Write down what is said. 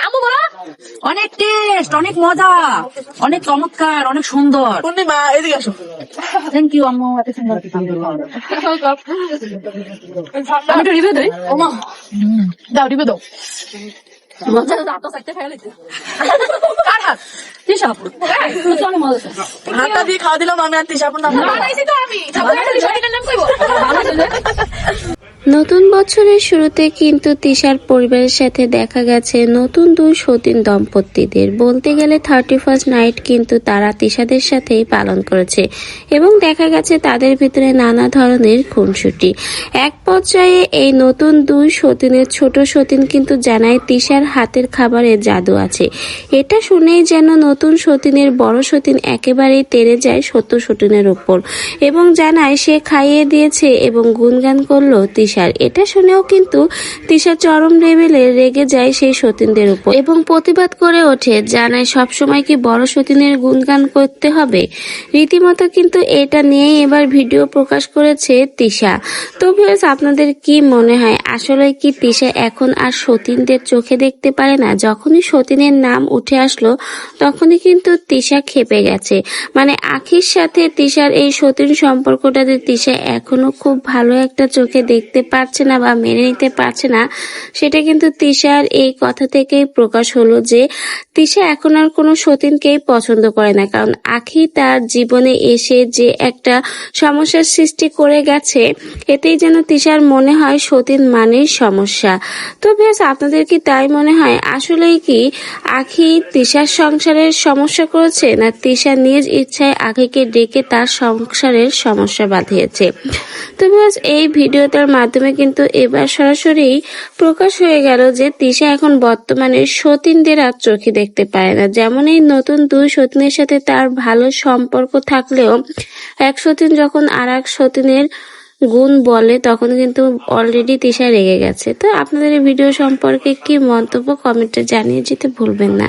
আমু বলো অনেক টেস্ট, অনেক মজা, অনেক চমৎকার, অনেক সুন্দর। পূর্ণিমা এদিকে আসো। থ্যাংক ইউ আম্মু, এত সুন্দর। আমি একটু রিভিউ দিই। দাও রিবে দাও। কার হাত? তিশা আপু। অনেক মজা আছে। হাতটা দিয়ে খাওয়া দিলাম আমি আর তিশা আপন নাম। নতুন বছরের শুরুতে কিন্তু তিশার পরিবারের সাথে দেখা গেছে নতুন দুই সতীন দম্পতিদের। বলতে গেলে 31st নাইট কিন্তু তারা তিশাদের সাথেই পালন করেছে এবং দেখা গেছে তাদের ভিতরে নানা ধরনের খুনসুটি। এক পর্যায়ে এই নতুন দুই সতীনের ছোট সতীন কিন্তু জানায় তিশার হাতের খাবারে জাদু আছে। এটা শুনেই যেন নতুন সতীনের বড় সতীন একেবারেই তেড়ে যায় ছোট সতীনের উপর এবং জানায় সে খাইয়ে দিয়েছে এবং গুণগান করলো তিশার। এটা শুনেও কিন্তু তিশা চরম লেভেলে রেগে যায় সেই সতীনদের উপর এবং প্রতিবাদ করে ওঠে, জানায় সবসময় কি বড় সতীনের গুণগান করতে হবে। রীতিমতো কিন্তু এটা নিয়েই এবার ভিডিও প্রকাশ করেছে তিশা। তো ভিউয়ার্স, আপনাদের কি মনে হয় আসলে কি তিশা এখন আর সতীনদের চোখে দেখতে পারে না? যখনই সতীনের নাম উঠে আসলো তখনই কিন্তু তিশা খেপে গেছে। মানে আখির সাথে তিশার এই সতীন সম্পর্কটাতে তিশা এখনো খুব ভালো একটা চোখে দেখতে পারছে না বা মেনে নিতে পারছে না। সেটা কিন্তু তিশার এই কথা থেকেই প্রকাশ হলো যে তিশা এখন আর কোনো সতীনকেই পছন্দ করে না, কারণ আখি তার জীবনে এসে যে একটা সমস্যার সৃষ্টি করে গেছে, এতেই যেন তিশার মনে হয় সতীন মানেই সমস্যা। তো বেশ, আপনাদের কি তাই মনে হয়? আসলেই কি আখি তিশার সংসারের সমস্যা করেছে, না তিশা নিজ ইচ্ছায় আখিকে ডেকে তার সংসারের সমস্যা বাঁধিয়েছে? তো বেশ, এই ভিডিওটার মাধ্যমে কিন্তু এবার সরাসরি প্রকাশ হয়ে গেল যে তিশা এখন বর্তমানে সতীনদের আর চোখে দেখতে পায় না। যেমন এই নতুন দুই সতীনের সাথে তার ভালো সম্পর্ক থাকলেও এক সতীন যখন আর এক সতীনের গুণ বলে তখন কিন্তু অলরেডি তিশা রেগে গেছে। তো আপনাদের এই ভিডিও সম্পর্কে কি মন্তব্য কমেন্টে জানিয়ে যেতে ভুলবেন না।